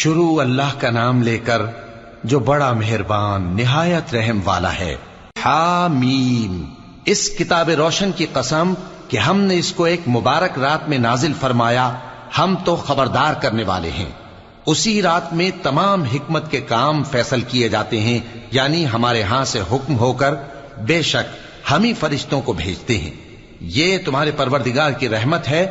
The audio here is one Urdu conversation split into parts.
شروع اللہ کا نام لے کر جو بڑا مہربان نہایت رحم والا ہے۔ حامیم، اس کتاب روشن کی قسم کہ ہم نے اس کو ایک مبارک رات میں نازل فرمایا، ہم تو خبردار کرنے والے ہیں۔ اسی رات میں تمام حکمت کے کام فیصل کیے جاتے ہیں، یعنی ہمارے ہاں سے حکم ہو کر بے شک ہم ہی فرشتوں کو بھیجتے ہیں۔ یہ تمہارے پروردگار کی رحمت ہے،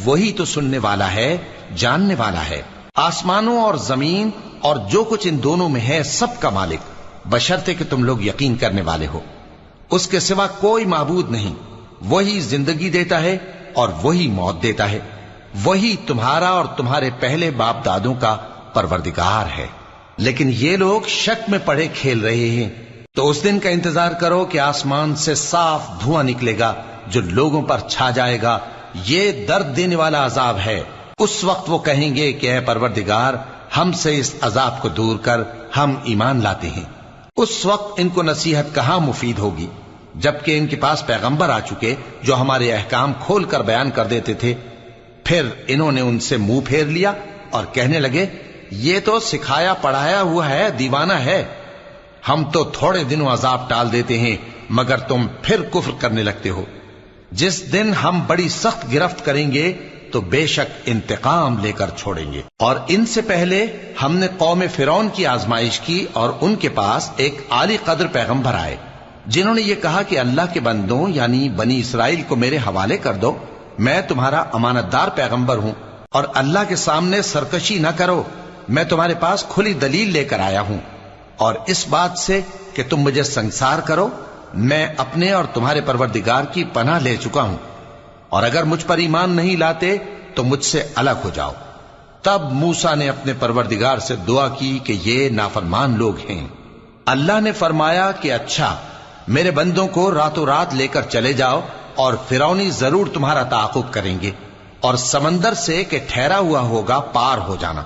وہی تو سننے والا ہے، جاننے والا ہے۔ آسمانوں اور زمین اور جو کچھ ان دونوں میں ہے سب کا مالک، بشرطے کہ تم لوگ یقین کرنے والے ہو۔ اس کے سوا کوئی معبود نہیں، وہی زندگی دیتا ہے اور وہی موت دیتا ہے، وہی تمہارا اور تمہارے پہلے باپ دادوں کا پروردگار ہے۔ لیکن یہ لوگ شک میں پڑے کھیل رہے ہیں، تو اس دن کا انتظار کرو کہ آسمان سے صاف دھواں نکلے گا جو لوگوں پر چھا جائے گا، یہ درد دینے والا عذاب ہے۔ اس وقت وہ کہیں گے کہ اے پروردگار، ہم سے اس عذاب کو دور کر، ہم ایمان لاتے ہیں۔ اس وقت ان کو نصیحت کہاں مفید ہوگی، جبکہ ان کے پاس پیغمبر آ چکے جو ہمارے احکام کھول کر بیان کر دیتے تھے۔ پھر انہوں نے ان سے منہ پھیر لیا اور کہنے لگے، یہ تو سکھایا پڑھایا ہوا ہے، دیوانہ ہے۔ ہم تو تھوڑے دنوں عذاب ٹال دیتے ہیں، مگر تم پھر کفر کرنے لگتے ہو۔ جس دن ہم بڑی سخت گرفت کریں گے تو بے شک انتقام لے کر چھوڑیں گے۔ اور ان سے پہلے ہم نے قوم فرعون کی آزمائش کی، اور ان کے پاس ایک عالی قدر پیغمبر آئے جنہوں نے یہ کہا کہ اللہ کے بندوں یعنی بنی اسرائیل کو میرے حوالے کر دو، میں تمہارا امانت دار پیغمبر ہوں، اور اللہ کے سامنے سرکشی نہ کرو، میں تمہارے پاس کھلی دلیل لے کر آیا ہوں، اور اس بات سے کہ تم مجھے سنگسار کرو، میں اپنے اور تمہارے پروردگار کی پناہ لے چکا ہوں، اور اگر مجھ پر ایمان نہیں لاتے تو مجھ سے الگ ہو جاؤ۔ تب موسیٰ نے اپنے پروردگار سے دعا کی کہ یہ نافرمان لوگ ہیں۔ اللہ نے فرمایا کہ اچھا، میرے بندوں کو راتوں رات لے کر چلے جاؤ، اور فرعونی ضرور تمہارا تعاقب کریں گے، اور سمندر سے کہ ٹھہرا ہوا ہوگا پار ہو جانا،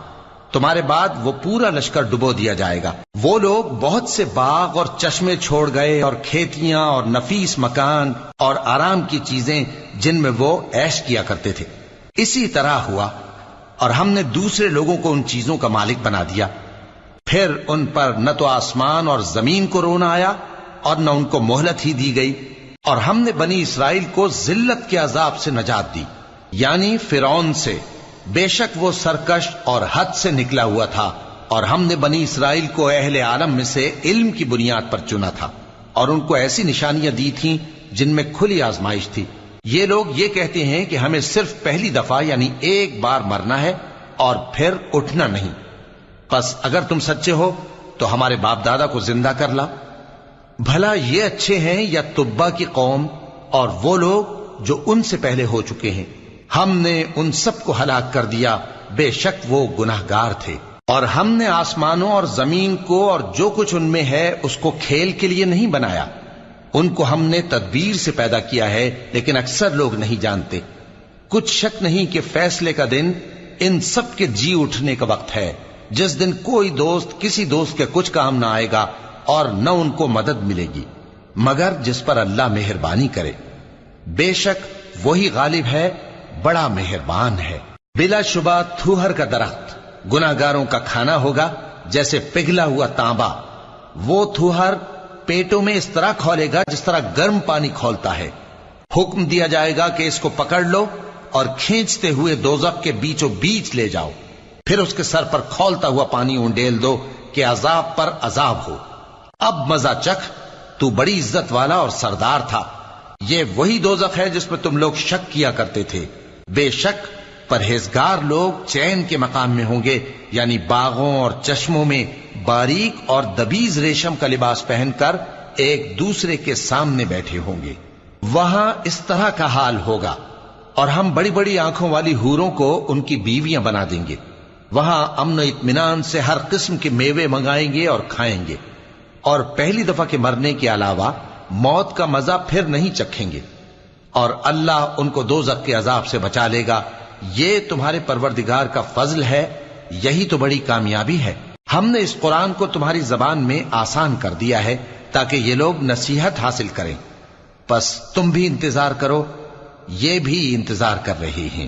تمہارے بعد وہ پورا لشکر ڈبو دیا جائے گا۔ وہ لوگ بہت سے باغ اور چشمے چھوڑ گئے، اور کھیتیاں اور نفیس مکان اور آرام کی چیزیں جن میں وہ عیش کیا کرتے تھے۔ اسی طرح ہوا، اور ہم نے دوسرے لوگوں کو ان چیزوں کا مالک بنا دیا۔ پھر ان پر نہ تو آسمان اور زمین کو رونا آیا، اور نہ ان کو مہلت ہی دی گئی، اور ہم نے بنی اسرائیل کو ذلت کے عذاب سے نجات دی، یعنی فرعون سے۔ بے شک وہ سرکش اور حد سے نکلا ہوا تھا، اور ہم نے بنی اسرائیل کو اہل عالم میں سے علم کی بنیاد پر چنا تھا، اور ان کو ایسی نشانیاں دی تھیں جن میں کھلی آزمائش تھی۔ یہ لوگ یہ کہتے ہیں کہ ہمیں صرف پہلی دفعہ یعنی ایک بار مرنا ہے اور پھر اٹھنا نہیں۔ پس اگر تم سچے ہو تو ہمارے باپ دادا کو زندہ کر لا۔ بھلا یہ اچھے ہیں یا تبا کی قوم اور وہ لوگ جو ان سے پہلے ہو چکے ہیں؟ ہم نے ان سب کو ہلاک کر دیا، بے شک وہ گناہگار تھے۔ اور ہم نے آسمانوں اور زمین کو اور جو کچھ ان میں ہے اس کو کھیل کے لیے نہیں بنایا، ان کو ہم نے تدبیر سے پیدا کیا ہے، لیکن اکثر لوگ نہیں جانتے۔ کچھ شک نہیں کہ فیصلے کا دن ان سب کے جی اٹھنے کا وقت ہے، جس دن کوئی دوست کسی دوست کے کچھ کام نہ آئے گا، اور نہ ان کو مدد ملے گی مگر جس پر اللہ مہربانی کرے۔ بے شک وہی غالب ہے، بڑا مہربان ہے۔ بلا شبہ تھوہر کا درخت گناہگاروں کا کھانا ہوگا، جیسے پگھلا ہوا تانبا۔ وہ تھوہر پیٹوں میں اس طرح کھولے گا جس طرح گرم پانی کھولتا ہے۔ حکم دیا جائے گا کہ اس کو پکڑ لو اور کھینچتے ہوئے دوزخ کے بیچوں بیچ لے جاؤ، پھر اس کے سر پر کھولتا ہوا پانی انڈیل دو کہ عذاب پر عذاب ہو۔ اب مزہ چکھ، تو بڑی عزت والا اور سردار تھا۔ یہ وہی دوزخ ہے جس میں تم لوگ شک کیا کرتے تھے۔ بے شک پرہیزگار لوگ چین کے مقام میں ہوں گے، یعنی باغوں اور چشموں میں باریک اور دبیز ریشم کا لباس پہن کر ایک دوسرے کے سامنے بیٹھے ہوں گے۔ وہاں اس طرح کا حال ہوگا، اور ہم بڑی بڑی آنکھوں والی حوروں کو ان کی بیویاں بنا دیں گے۔ وہاں امن و اطمینان سے ہر قسم کے میوے منگائیں گے اور کھائیں گے، اور پہلی دفعہ کے مرنے کے علاوہ موت کا مزہ پھر نہیں چکھیں گے، اور اللہ ان کو دوزخ کے عذاب سے بچا لے گا۔ یہ تمہارے پروردگار کا فضل ہے، یہی تو بڑی کامیابی ہے۔ ہم نے اس قرآن کو تمہاری زبان میں آسان کر دیا ہے تاکہ یہ لوگ نصیحت حاصل کریں۔ پس تم بھی انتظار کرو، یہ بھی انتظار کر رہے ہیں۔